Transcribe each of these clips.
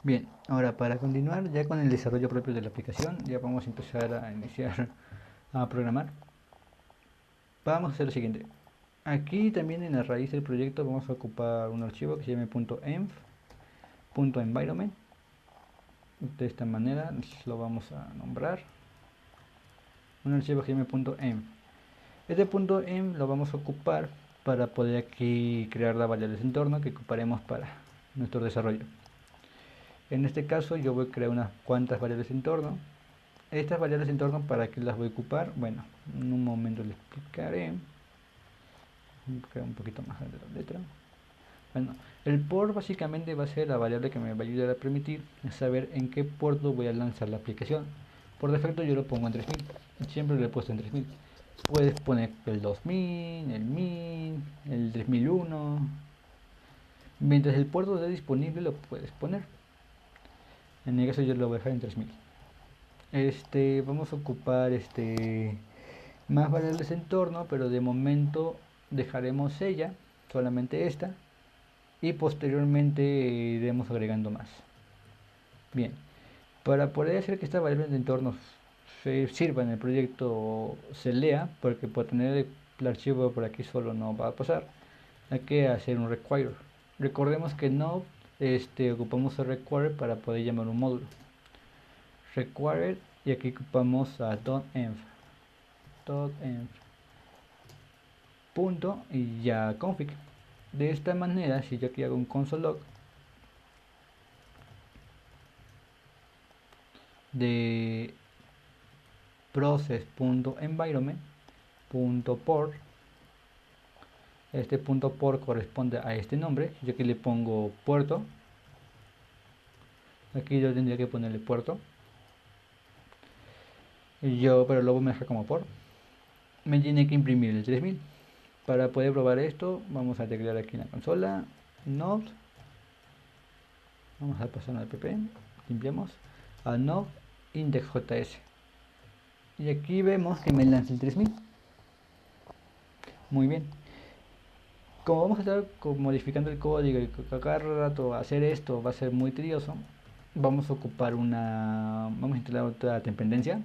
Bien, ahora para continuar ya con el desarrollo propio de la aplicación, ya vamos a empezar a iniciar a programar. Vamos a hacer lo siguiente. Aquí también en la raíz del proyecto vamos a ocupar un archivo que se llame .env.environment. De esta manera lo vamos a nombrar. Un archivo que se llame .env. Este .env lo vamos a ocupar para poder aquí crear las variables de entorno que ocuparemos para nuestro desarrollo. En este caso yo voy a crear unas cuantas variables de entorno. Estas variables de entorno, ¿para qué las voy a ocupar? Bueno, en un momento les explicaré. Voy a un poquito más grande la letra. Bueno, el port básicamente va a ser la variable que me va a ayudar a permitir saber en qué puerto voy a lanzar la aplicación. Por defecto yo lo pongo en 3000. Siempre lo he puesto en 3000. Puedes poner el 2000, el 1000, el 3001. Mientras el puerto esté disponible lo puedes poner. En el caso yo lo voy a dejar en 3000. Vamos a ocupar más variables de entorno, pero de momento dejaremos ella, solamente esta, y posteriormente iremos agregando más. Bien, para poder hacer que esta variable de entorno se sirva en el proyecto o se lea, porque por tener el archivo por aquí solo no va a pasar, hay que hacer un require. Recordemos que no ocupamos el require para poder llamar un módulo. Require, y aquí ocupamos a .env punto y ya config. De esta manera, si yo aquí hago un console log de process.environment.port, este punto port corresponde a este nombre. Yo aquí le pongo puerto, aquí yo tendría que ponerle puerto, pero luego me deja como port. Me tiene que imprimir el 3000. Para poder probar esto, vamos a teclear aquí en la consola node, vamos a pasar al app, limpiamos a node index.js y aquí vemos que me lanza el 3000. Muy bien, como vamos a estar modificando el código y cada rato hacer esto va a ser muy tedioso, vamos a instalar otra dependencia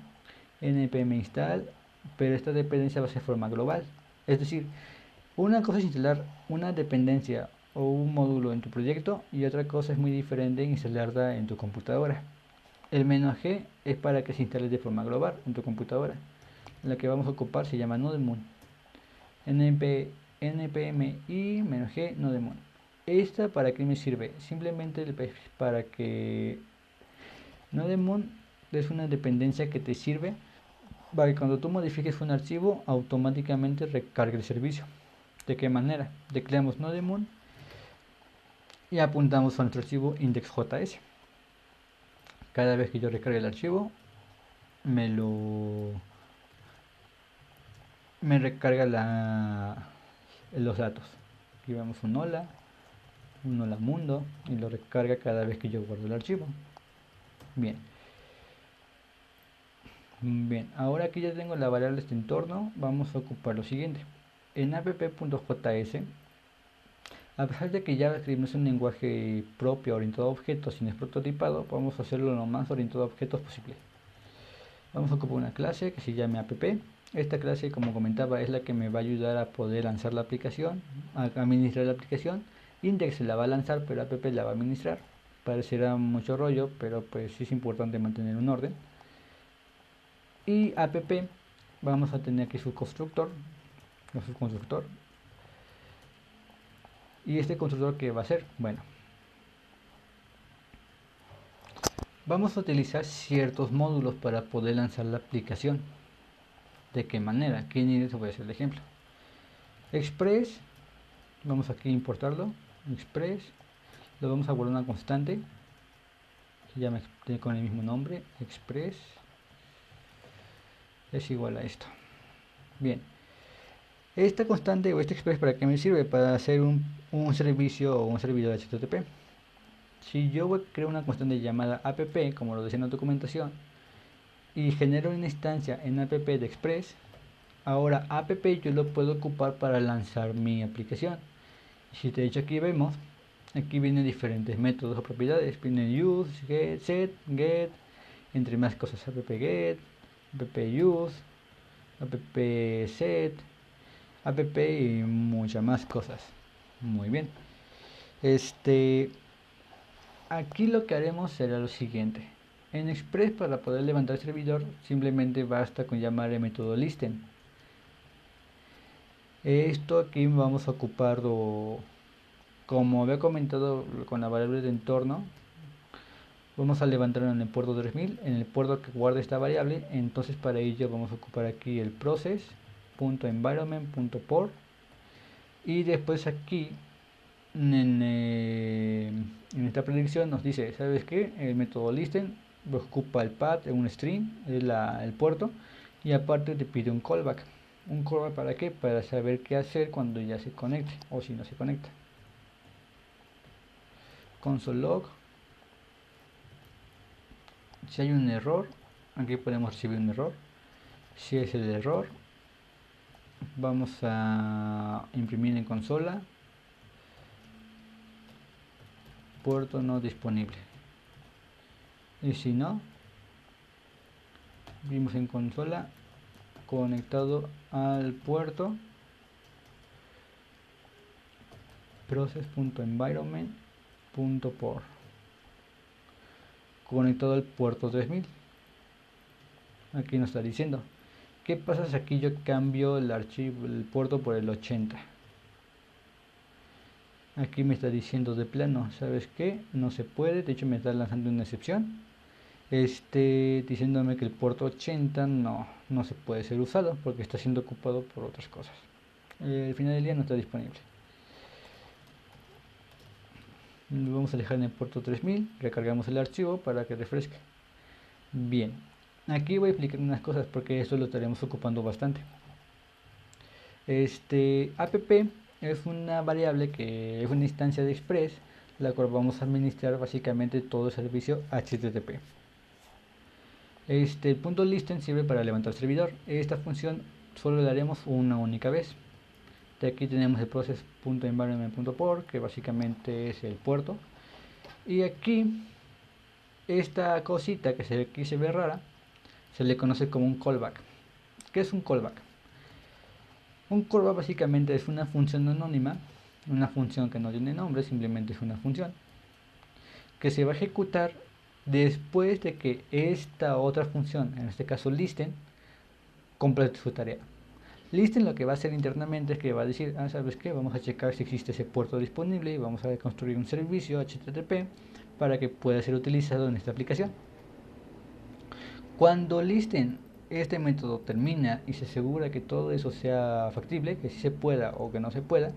npm install, pero esta dependencia va a ser de forma global. Es decir, una cosa es instalar una dependencia o un módulo en tu proyecto y otra cosa es muy diferente instalarla en tu computadora. El "-g" es para que se instale de forma global en tu computadora. La que vamos a ocupar se llama nodemun. npm y "-g nodemun. ¿Esta para qué me sirve? Simplemente para que nodemun es una dependencia que te sirve para que cuando tú modifiques un archivo automáticamente recargue el servicio. ¿De qué manera? Declaramos nodemun y apuntamos a nuestro archivo index.js. Cada vez que yo recargue el archivo me recarga los datos. Aquí vemos un hola mundo y lo recarga cada vez que yo guardo el archivo. Bien, ahora que ya tengo la variable de este entorno, vamos a ocupar lo siguiente. En app.js, a pesar de que JavaScript no es un lenguaje propio orientado a objetos, sino es prototipado, vamos a hacerlo lo más orientado a objetos posible. Vamos a ocupar una clase que se llame app. Esta clase, como comentaba, es la que me va a ayudar a poder lanzar la aplicación, a administrar la aplicación. Index la va a lanzar, pero app la va a administrar. Parecerá mucho rollo, pero pues sí es importante mantener un orden. Y app vamos a tener aquí su constructor, y este constructor, ¿qué va a hacer? Bueno, vamos a utilizar ciertos módulos para poder lanzar la aplicación. ¿De qué manera? Aquí en Index voy a hacer el ejemplo. Express, vamos aquí a importarlo. Express, lo vamos a guardar una constante que ya con el mismo nombre. Express es igual a esto. Bien, esta constante o este express, ¿para qué me sirve? Para hacer un servicio o un servidor de HTTP. Si yo creo una constante llamada app, como lo decía en la documentación, y genero una instancia en app de express, ahora app yo lo puedo ocupar para lanzar mi aplicación. Si de hecho aquí vemos aquí vienen diferentes métodos o propiedades. Viene use, get, set, get, entre más cosas, app get, app use, app set, app y muchas más cosas. Muy bien. Aquí lo que haremos será lo siguiente. En Express, para poder levantar el servidor, simplemente basta con llamar el método listen. Esto aquí vamos a ocuparlo, como había comentado con la variable de entorno, vamos a levantarlo en el puerto 3000, en el puerto que guarda esta variable. Entonces para ello vamos a ocupar aquí el process.environment.port, y después aquí en esta predicción nos dice, ¿sabes qué? El método listen ocupa el path en un string, es el puerto, y aparte te pide un callback. ¿Un callback para qué? Para saber qué hacer cuando ya se conecte o si no se conecta. Console log. Si hay un error, aquí podemos recibir un error. Si es el error, vamos a imprimir en consola puerto no disponible. Y si no, vimos en consola conectado al puerto process.environment.port, conectado al puerto 3000. Aquí nos está diciendo, ¿qué pasa si aquí yo cambio el archivo, el puerto por el 80? Aquí me está diciendo de plano, ¿sabes qué? No se puede, de hecho me está lanzando una excepción, diciéndome que el puerto 80 no se puede ser usado porque está siendo ocupado por otras cosas. Al final del día no está disponible. Lo vamos a dejar en el puerto 3000, recargamos el archivo para que refresque. Bien, aquí voy a explicar unas cosas porque esto lo estaremos ocupando bastante. App es una variable que es una instancia de Express, la cual vamos a administrar básicamente todo el servicio HTTP. El punto listen sirve para levantar el servidor. Esta función solo la haremos una única vez. De aquí tenemos el process.environment.port, que básicamente es el puerto, y aquí esta cosita que aquí se ve rara se le conoce como un callback. ¿Qué es un callback? Un callback básicamente es una función anónima, una función que no tiene nombre, simplemente es una función que se va a ejecutar después de que esta otra función, en este caso listen, complete su tarea. Listen lo que va a hacer internamente es que va a decir, ¿sabes qué? Vamos a checar si existe ese puerto disponible y vamos a construir un servicio HTTP para que pueda ser utilizado en esta aplicación. Cuando listen, este método termina y se asegura que todo eso sea factible, que sí se pueda o que no se pueda,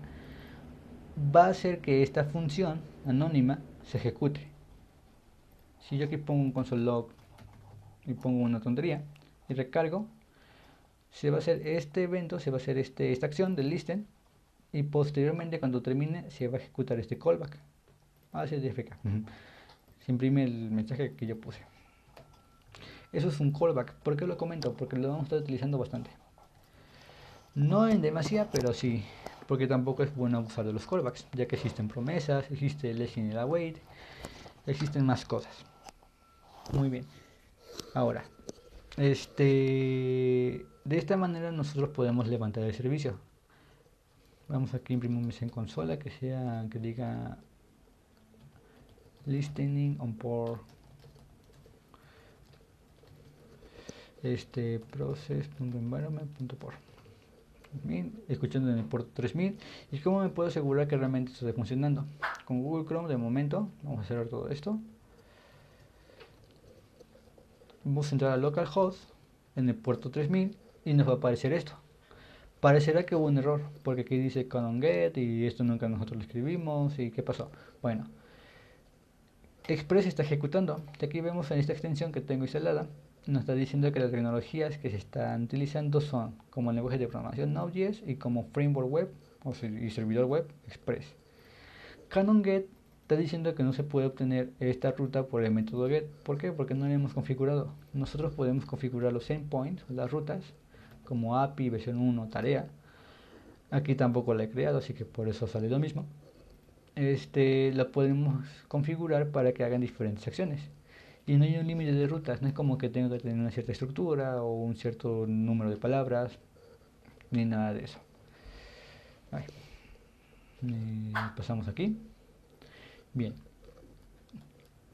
va a hacer que esta función anónima se ejecute. Si yo aquí pongo un console log y pongo una tontería y recargo, se va a hacer este evento, se va a hacer esta acción del listen, y posteriormente cuando termine se va a ejecutar este callback. Así de FK. Se imprime el mensaje que yo puse. Eso es un callback. ¿Por qué lo comento? Porque lo vamos a estar utilizando bastante. No en demasía, pero sí. Porque tampoco es bueno abusar de los callbacks, ya que existen promesas, existe el listen y el await, existen más cosas. Muy bien. Ahora, de esta manera nosotros podemos levantar el servicio. Vamos aquí a imprimir en consola que diga listening on port process.environment.port, escuchando en el puerto 3000. ¿Y cómo me puedo asegurar que realmente esto esté funcionando? Con Google Chrome de momento vamos a cerrar todo esto, vamos a entrar a localhost en el puerto 3000 y nos va a aparecer esto. Parecerá que hubo un error porque aquí dice canon get y esto nunca nosotros lo escribimos. ¿Y qué pasó? Bueno, Express está ejecutando. Aquí vemos en esta extensión que tengo instalada, nos está diciendo que las tecnologías que se están utilizando son como el lenguaje de programación Node.js y como framework web y servidor web Express. CanonGet está diciendo que no se puede obtener esta ruta por el método get. ¿Por qué? Porque no lo hemos configurado. Nosotros podemos configurar los endpoints, las rutas, como API, versión 1, tarea. Aquí tampoco la he creado, así que por eso sale lo mismo. la podemos configurar para que hagan diferentes acciones. Y no hay un límite de rutas, no es como que tengo que tener una cierta estructura o un cierto número de palabras, ni nada de eso. Vale. Pasamos aquí. Bien.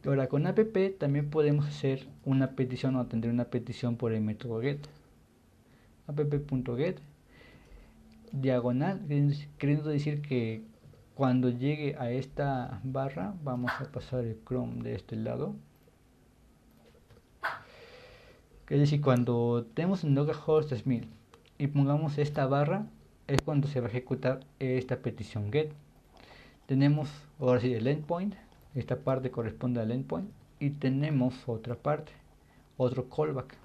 Ahora con app también podemos hacer una petición o atender una petición por el método get. app.get diagonal, queriendo decir que cuando llegue a esta barra vamos a pasar el Chrome de este lado. Es decir, cuando tenemos en localhost 3000 y pongamos esta barra, es cuando se va a ejecutar esta petición get. Tenemos ahora sí el endpoint, esta parte corresponde al endpoint, y tenemos otra parte, otro callback.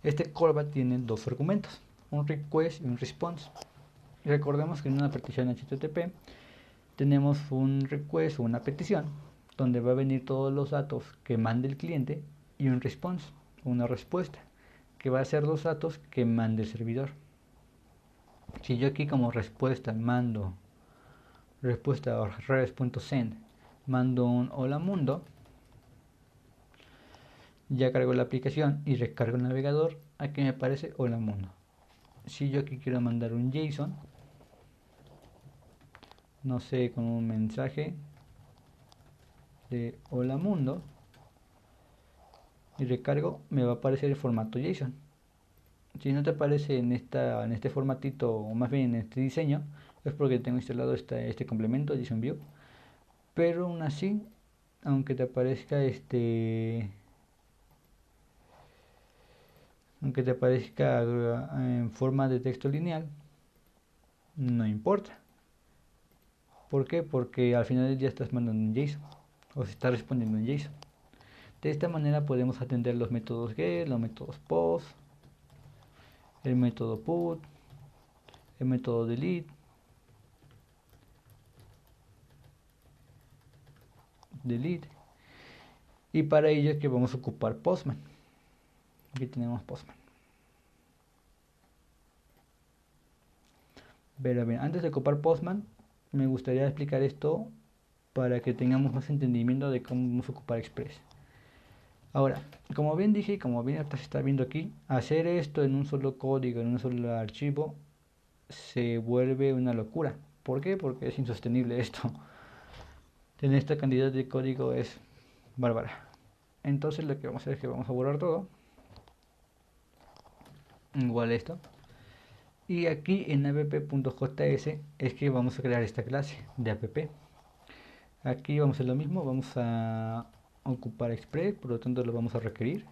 Este callback tiene dos argumentos, un request y un response. Y recordemos que en una petición HTTP tenemos un request o una petición donde va a venir todos los datos que mande el cliente y un response, una respuesta, que va a ser los datos que mande el servidor. Si yo aquí como respuesta mando respuesta res.send, mando un hola mundo, ya cargo la aplicación y recargo el navegador, aquí me aparece hola mundo. Si yo aquí quiero mandar un JSON, no sé, con un mensaje de hola mundo y recargo, me va a aparecer el formato JSON. Si no te aparece en este formatito, o más bien en este diseño, es porque tengo instalado este complemento JSON View. Pero aún así, aunque te aparezca en forma de texto lineal, no importa. ¿Por qué? Porque al final del día estás mandando un JSON o se está respondiendo en JSON. De esta manera podemos atender los métodos get, los métodos post, el método put, el método delete, y para ello es que vamos a ocupar Postman. Aquí tenemos Postman. Pero bien, antes de ocupar Postman, me gustaría explicar esto para que tengamos más entendimiento de cómo vamos a ocupar Express. Ahora, como bien dije y como bien se está viendo aquí, hacer esto en un solo código, en un solo archivo, se vuelve una locura. ¿Por qué? Porque es insostenible esto. Tener esta cantidad de código es bárbara. Entonces lo que vamos a hacer es que vamos a borrar todo. Igual esto. Y aquí en app.js es que vamos a crear esta clase de app. Aquí vamos a hacer lo mismo, vamos a ocupar Express, por lo tanto lo vamos a requerir.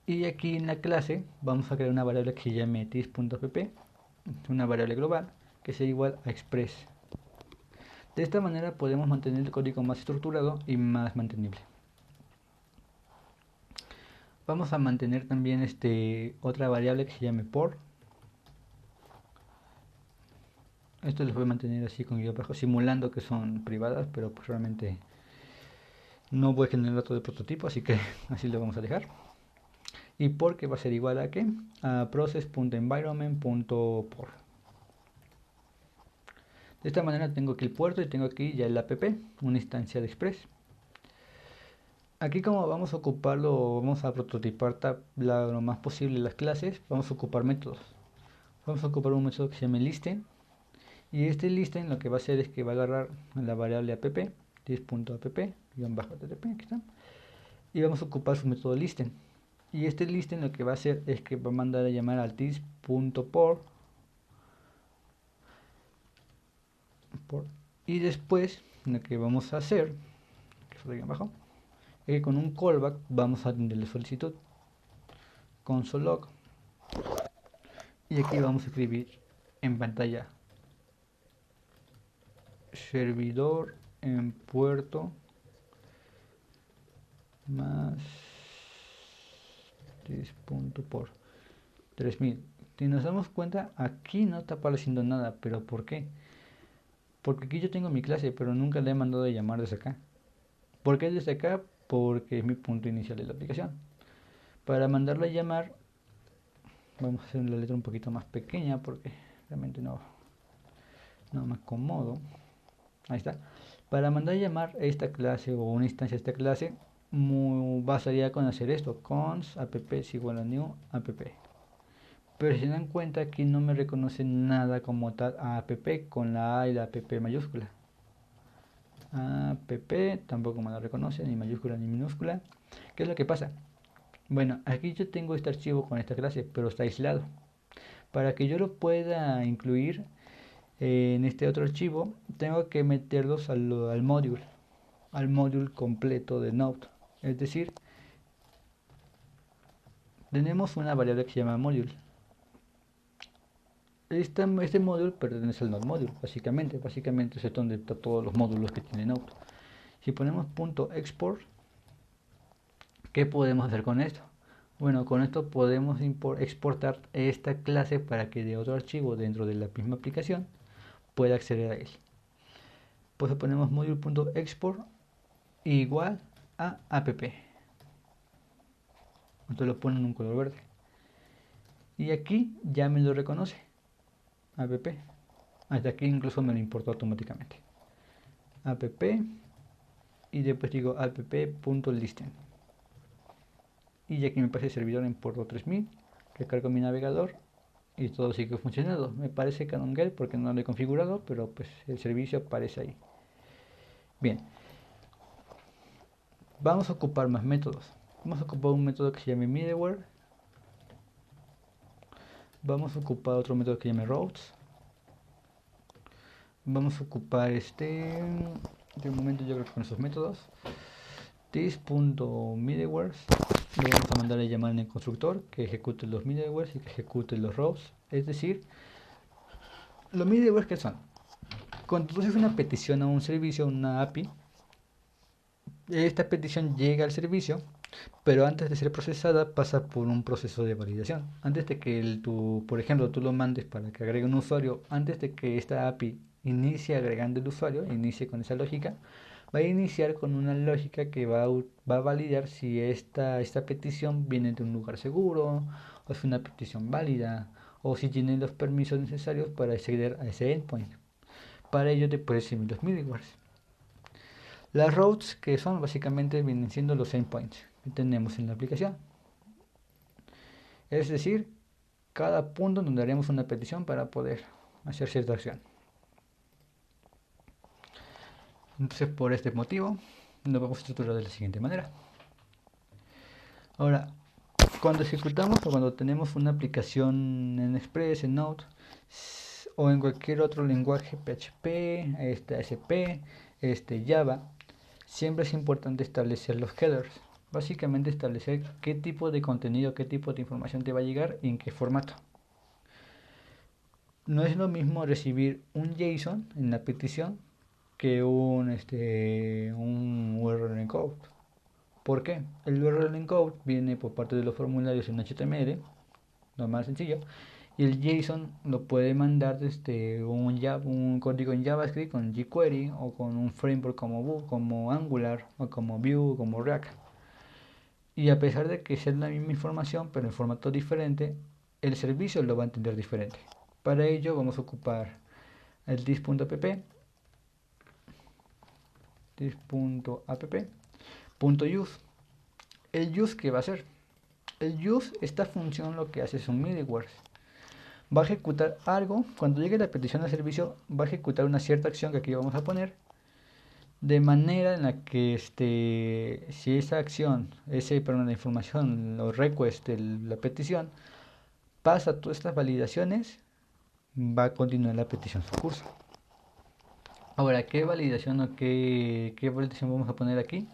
Y aquí en la clase vamos a crear una variable que se llame this.app, una variable global que sea igual a Express. De esta manera podemos mantener el código más estructurado y más mantenible. Vamos a mantener también otra variable que se llame port. Esto les voy a mantener así con guión bajo, simulando que son privadas, pero pues realmente no voy a generar datos de prototipo, así que así lo vamos a dejar. Y por que va a ser igual a ¿qué? A process.environment.port. De esta manera tengo aquí el puerto y tengo aquí ya el app, una instancia de Express. Aquí como vamos a ocuparlo, vamos a prototipar lo más posible las clases, vamos a ocupar métodos. Vamos a ocupar un método que se llama listen. Y este listen lo que va a hacer es que va a agarrar la variable app, this.app, -ttp, aquí está. Y vamos a ocupar su método listen. Y este listen lo que va a hacer es que va a mandar a llamar al this.port. Y después lo que vamos a hacer, que es abajo, es que con un callback vamos a atender la solicitud. Console log. Y aquí vamos a escribir en pantalla servidor en puerto más this.port 3000. Si nos damos cuenta, aquí no está apareciendo nada, pero ¿por qué? Porque aquí yo tengo mi clase, pero nunca le he mandado a llamar desde acá. ¿Por qué desde acá? Porque es mi punto inicial de la aplicación. Para mandarlo a llamar, vamos a hacer la letra un poquito más pequeña porque realmente no me acomodo. Ahí está. Para mandar a llamar esta clase o una instancia de esta clase, bastaría con hacer esto: const app es igual a new app. Pero si se dan cuenta, aquí no me reconoce nada como tal a app con la A y la app mayúscula. App tampoco me lo reconoce, ni mayúscula ni minúscula. ¿Qué es lo que pasa? Bueno, aquí yo tengo este archivo con esta clase, pero está aislado. Para que yo lo pueda incluir en este otro archivo, tengo que meterlos al módulo completo de Node. Es decir, tenemos una variable que se llama module. Este módulo pertenece al Node module, básicamente es donde están todos los módulos que tiene Node. Si ponemos .export, ¿qué podemos hacer con esto? Bueno, con esto podemos exportar esta clase para que de otro archivo dentro de la misma aplicación pueda acceder a él. Pues ponemos module.export igual a app. Entonces lo pone en un color verde. Y aquí ya me lo reconoce. App. Hasta aquí incluso me lo importó automáticamente. App. Y después digo app.listen. Y ya aquí me parece servidor en puerto 3000. Recargo mi navegador y todo sigue funcionando. Me parece CanonGet porque no lo he configurado, pero pues el servicio aparece ahí. Bien, vamos a ocupar más métodos. Vamos a ocupar un método que se llame middleware. Vamos a ocupar otro método que se llame routes. Vamos a ocupar de momento yo creo que con esos métodos. This.middleware lo vamos a mandar a llamar en el constructor que ejecute los middlewares y que ejecute los routes. Es decir, los middlewares que son, cuando tú haces una petición a un servicio, a una API, esta petición llega al servicio, pero antes de ser procesada pasa por un proceso de validación. Antes de que por ejemplo, tú lo mandes para que agregue un usuario, antes de que esta API inicie agregando el usuario, inicie con esa lógica, va a iniciar con una lógica que va a validar si esta petición viene de un lugar seguro, o es una petición válida, o si tiene los permisos necesarios para acceder a ese endpoint. Para ello te puedes imprimir los middlewares. Las routes, que son básicamente, vienen siendo los endpoints que tenemos en la aplicación. Es decir, cada punto donde haremos una petición para poder hacer cierta acción. Entonces, por este motivo, lo vamos a estructurar de la siguiente manera. Ahora, cuando ejecutamos o cuando tenemos una aplicación en Express, en Node o en cualquier otro lenguaje, PHP, ASP, Java, siempre es importante establecer los headers. Básicamente establecer qué tipo de contenido, qué tipo de información te va a llegar y en qué formato. No es lo mismo recibir un JSON en la petición que un URL encode. ¿Por qué? El URL encode viene por parte de los formularios en HTML, lo más sencillo, y el JSON lo puede mandar desde un código en JavaScript con jQuery o con un framework como Angular o como Vue o como React. Y a pesar de que sea la misma información pero en formato diferente, el servicio lo va a entender diferente. Para ello vamos a ocupar el this.app, this.app.use. El use, ¿qué va a hacer? El use, esta función lo que hace es un middleware. Va a ejecutar algo, cuando llegue la petición al servicio, va a ejecutar una cierta acción que aquí vamos a poner, de manera en la que si esa acción, la información, los requests de la petición, pasa todas estas validaciones, va a continuar la petición su curso. Ahora, ¿qué validación o qué validación vamos a poner aquí?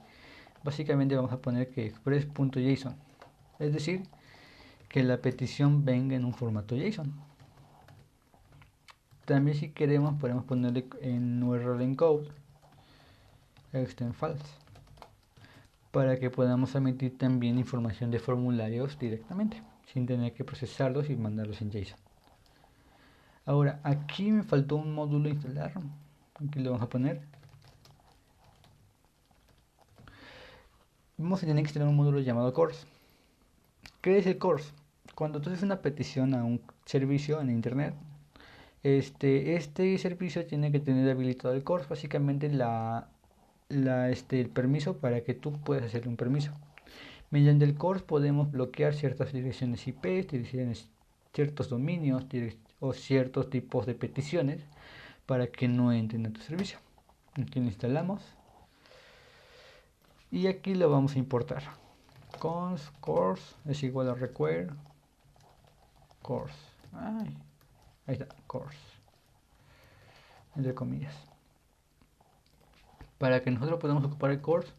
Básicamente vamos a poner que express.json, es decir, que la petición venga en un formato JSON. También si queremos podemos ponerle en URL encode extend false para que podamos emitir también información de formularios directamente sin tener que procesarlos y mandarlos en JSON. Ahora, aquí me faltó un módulo instalar. Aquí le vamos a poner. Vamos a tener que instalar un módulo llamado course. ¿Qué es el course? Cuando tú haces una petición a un servicio en internet, Este servicio tiene que tener habilitado el CORS, básicamente el permiso para que tú puedas hacerle un permiso. Mediante el CORS podemos bloquear ciertas direcciones IP, ciertos dominios o ciertos tipos de peticiones para que no entren a tu servicio. Aquí lo instalamos y aquí lo vamos a importar. Const CORS es igual a require CORS. Ahí está, CORS, entre comillas. Para que nosotros podamos ocupar el CORS,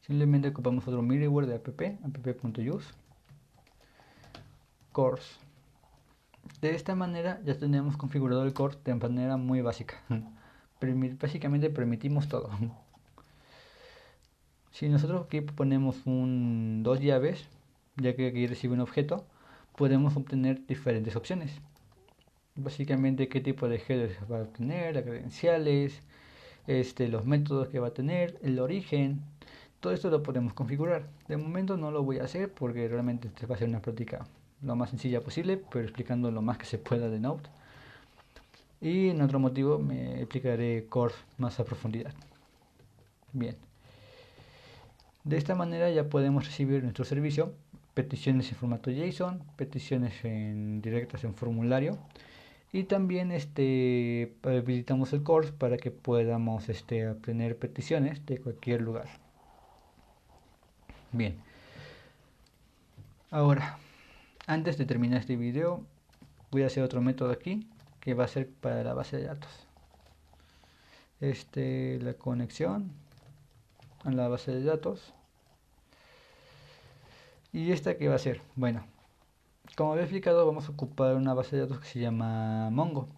simplemente ocupamos otro middleware de app.use CORS. De esta manera ya tenemos configurado el CORS de manera muy básica. Básicamente permitimos todo. Si nosotros aquí ponemos dos llaves, ya que aquí recibe un objeto, podemos obtener diferentes opciones. Básicamente qué tipo de header va a obtener, las credenciales, los métodos que va a tener, el origen. Todo esto lo podemos configurar. De momento no lo voy a hacer porque realmente este va a ser una práctica lo más sencilla posible, pero explicando lo más que se pueda de Node. Y en otro motivo me explicaré CORS más a profundidad. Bien. De esta manera ya podemos recibir nuestro servicio, peticiones en formato JSON, peticiones directas en formulario y también habilitamos el CORS para que podamos obtener peticiones de cualquier lugar. Bien, ahora antes de terminar este video voy a hacer otro método aquí que va a ser para la base de datos. La conexión a la base de datos. ¿Y esta qué va a ser? Bueno, como había explicado, vamos a ocupar una base de datos que se llama Mongo.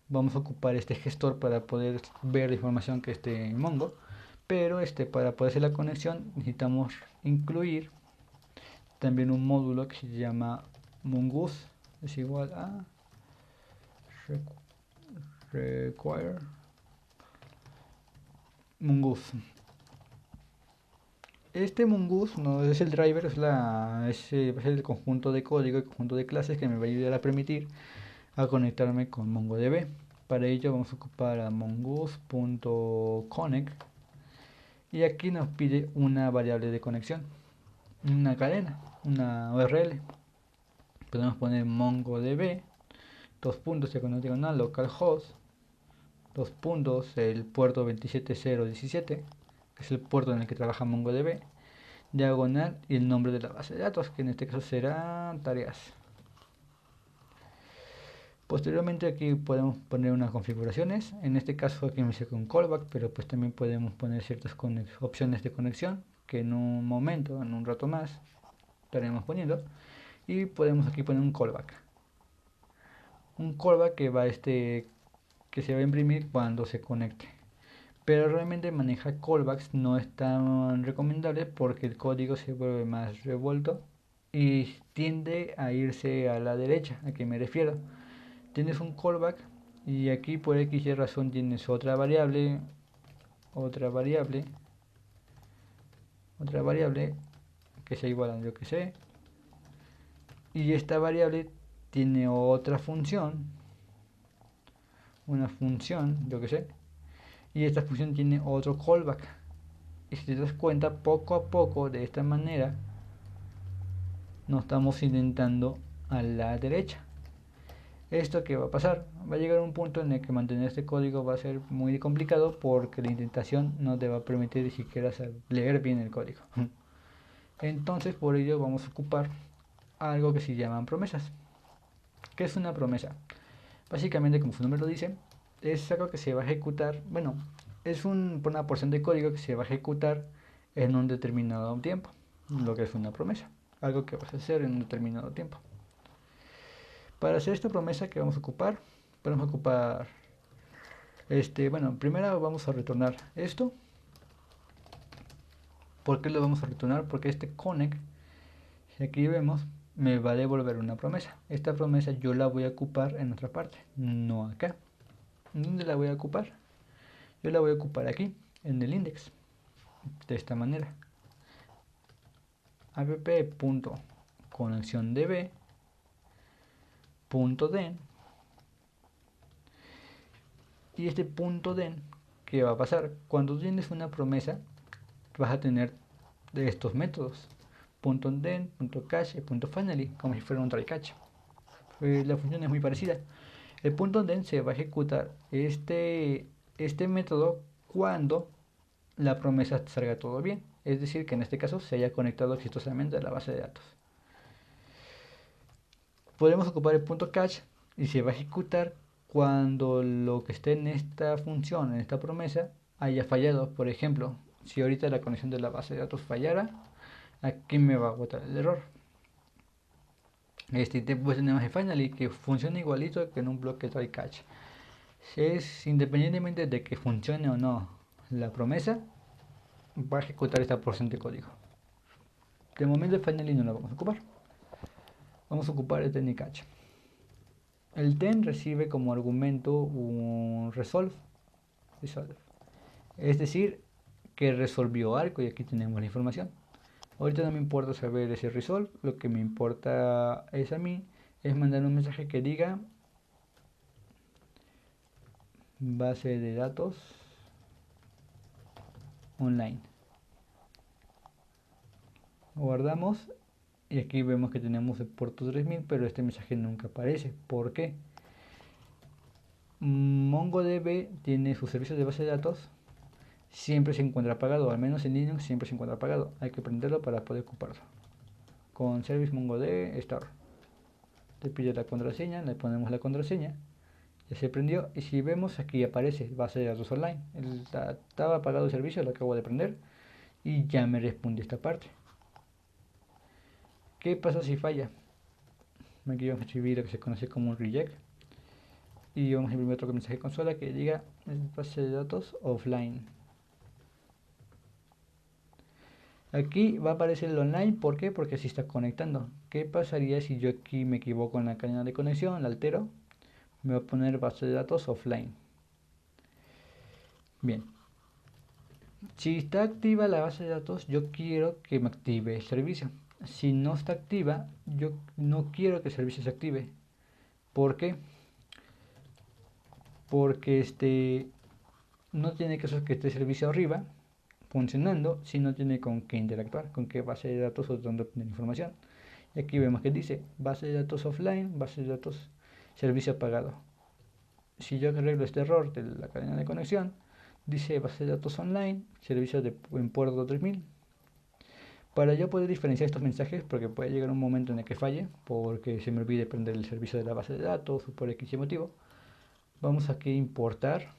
Vamos a ocupar este gestor para poder ver la información que esté en Mongo. Pero para poder hacer la conexión necesitamos incluir también un módulo que se llama mongoose. Es igual a require mongoose. Este mongoose no es el driver, es el conjunto de código, el conjunto de clases que me va a ayudar a permitir a conectarme con MongoDB. Para ello vamos a ocupar a mongoose.connect y aquí nos pide una variable de conexión, una cadena, una URL. Podemos poner MongoDB, dos puntos, diagonal localhost, dos puntos, el puerto 27017, que es el puerto en el que trabaja MongoDB, diagonal y el nombre de la base de datos, que en este caso será tareas. Posteriormente aquí podemos poner unas configuraciones, en este caso aquí me hice con callback, pero pues también podemos poner ciertas opciones de conexión que en un momento, en un rato más, estaremos poniendo, y podemos aquí poner un callback. Un callback que se va a imprimir cuando se conecte. Pero realmente manejar callbacks no es tan recomendable porque el código se vuelve más revuelto y tiende a irse a la derecha. ¿A qué me refiero? Tienes un callback y aquí por X y razón tienes otra variable, otra variable, otra variable que sea igual a yo que sé, y esta variable tiene otra función, una función, yo que sé, y esta función tiene otro callback. Y si te das cuenta, poco a poco, de esta manera, nos estamos intentando a la derecha. ¿Esto qué va a pasar? Va a llegar un punto en el que mantener este código va a ser muy complicado porque la indentación no te va a permitir ni siquiera leer bien el código. Entonces, por ello vamos a ocupar algo que se llaman promesas. ¿Qué es una promesa? Básicamente, como su nombre lo dice, es algo que se va a ejecutar, bueno, es una porción de código que se va a ejecutar en un determinado tiempo, lo que es una promesa, algo que vas a hacer en un determinado tiempo. Para hacer esta promesa que vamos a ocupar, podemos ocupar, bueno, primero vamos a retornar esto. ¿Por qué lo vamos a retornar? Porque este connect, si aquí vemos, me va a devolver una promesa. Esta promesa yo la voy a ocupar en otra parte, no acá. ¿Dónde la voy a ocupar? Yo la voy a ocupar aquí, en el index, de esta manera. app.conexiondb.den Y este punto den, ¿qué va a pasar? Cuando tienes una promesa, vas a tener de estos métodos. Punto den, punto cache, punto finally, como si fuera un try catch. La función es muy parecida. El punto den se va a ejecutar este método cuando la promesa salga todo bien. Es decir, que en este caso se haya conectado exitosamente a la base de datos. Podemos ocupar el punto catch y se va a ejecutar cuando lo que esté en esta función, en esta promesa, haya fallado. Por ejemplo, si ahorita la conexión de la base de datos fallara, aquí me va a botar el error. Después tenemos el finally, que funciona igualito que en un bloque try catch. Es independientemente de que funcione o no la promesa, va a ejecutar esta porción de código. De momento el finally no lo vamos a ocupar. Vamos a ocupar el ten y catch. El ten recibe como argumento un resolve. Es decir, que resolvió algo y aquí tenemos la información. Ahorita no me importa saber ese resolve, lo que me importa es a mí es mandar un mensaje que diga base de datos online. Guardamos y aquí vemos que tenemos el puerto 3000, pero este mensaje nunca aparece. ¿Por qué? MongoDB tiene sus servicios de base de datos, siempre se encuentra apagado, al menos en Linux siempre se encuentra apagado. Hay que prenderlo para poder ocuparlo. Con service MongoDB start. Te pide la contraseña, le ponemos la contraseña, ya se prendió y si vemos aquí aparece base de datos online. Estaba apagado el servicio, lo acabo de prender y ya me responde esta parte. ¿Qué pasa si falla? Aquí vamos a escribir lo que se conoce como un reject y vamos a imprimir otro mensaje consola que diga base de datos offline. Aquí va a aparecer el online, ¿por qué? Porque se está conectando. ¿Qué pasaría si yo aquí me equivoco en la cadena de conexión, la altero? Me va a poner base de datos offline. Bien, si está activa la base de datos, yo quiero que me active el servicio. Si no está activa, yo no quiero que el servicio se active. ¿Por qué? Porque no tiene caso que esté el servicio arriba funcionando si no tiene con qué interactuar, con qué base de datos o dónde obtener información. Y aquí vemos que dice base de datos offline, base de datos servicio apagado. Si yo arreglo este error de la cadena de conexión, dice base de datos online, servicio en puerto 3000. Para yo poder diferenciar estos mensajes, porque puede llegar un momento en el que falle, porque se me olvide prender el servicio de la base de datos o por X motivo, vamos aquí a importar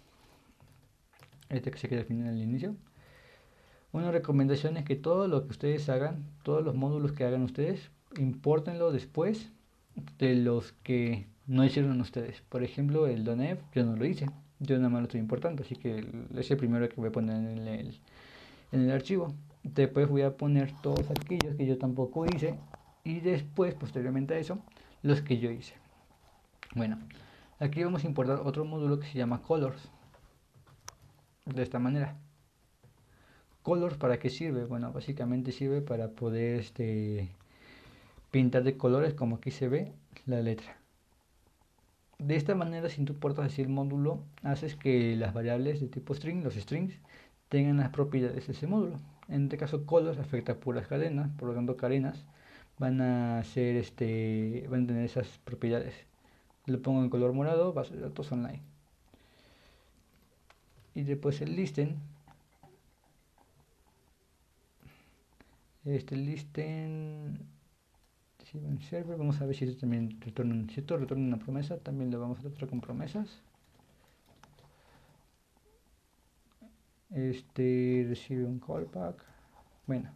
que se queda al final al inicio. Una recomendación es que todo lo que ustedes hagan, todos los módulos que hagan ustedes, impórtenlo después de los que no hicieron ustedes. Por ejemplo, el .env yo no lo hice, yo nada más lo estoy importando, así que es el primero que voy a poner en el archivo. Después voy a poner todos aquellos que yo tampoco hice y después, posteriormente a eso, los que yo hice. Bueno, aquí vamos a importar otro módulo que se llama colors. De esta manera. Colors, ¿para qué sirve? Bueno, básicamente sirve para poder pintar de colores, como aquí se ve la letra. De esta manera, si tú portas así el módulo, haces que las variables de tipo string, los strings, tengan las propiedades de ese módulo. En este caso, colors afecta a puras cadenas, por lo tanto, cadenas van a ser van a tener esas propiedades. Lo pongo en color morado, base de datos online. Y después el listen. Listen server, vamos a ver si esto también retorna, si esto retorna una promesa, también lo vamos a tratar con promesas. Recibe un callback. Bueno,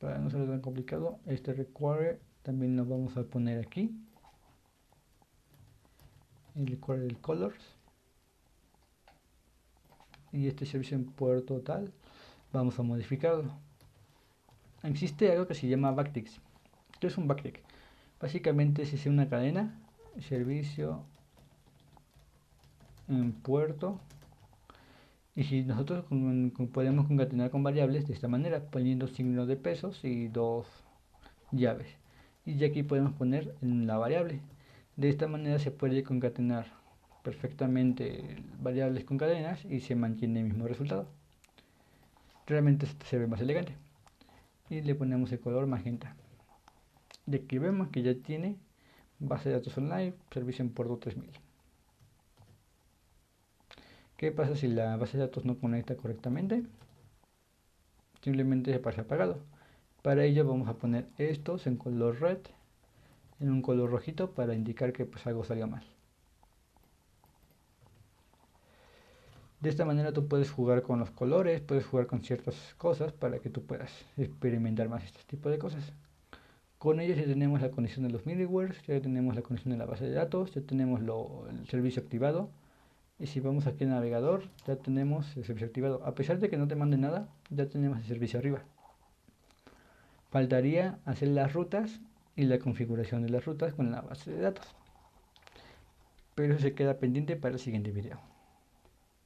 para no ser tan complicado, require también lo vamos a poner aquí. El require del colors. Y este servicio en puerto tal, vamos a modificarlo. Existe algo que se llama backticks. ¿Qué es un backtick? Básicamente es una cadena, servicio en puerto. Y si nosotros podemos concatenar con variables de esta manera, poniendo signos de pesos y dos llaves. Y ya aquí podemos poner en la variable. De esta manera se puede concatenar perfectamente variables con cadenas y se mantiene el mismo resultado. Realmente este se ve más elegante. Y le ponemos el color magenta. Y aquí vemos que ya tiene base de datos online, servicio en puerto 3000. ¿Qué pasa si la base de datos no conecta correctamente? Simplemente se aparece apagado. Para ello vamos a poner estos en color red, en un color rojito para indicar que pues algo salga mal. De esta manera tú puedes jugar con los colores, puedes jugar con ciertas cosas para que tú puedas experimentar más este tipo de cosas. Con ellos ya tenemos la conexión de los middlewares, ya tenemos la conexión de la base de datos, ya tenemos el servicio activado. Y si vamos aquí al navegador, ya tenemos el servicio activado. A pesar de que no te mande nada, ya tenemos el servicio arriba. Faltaría hacer las rutas y la configuración de las rutas con la base de datos. Pero eso se queda pendiente para el siguiente video.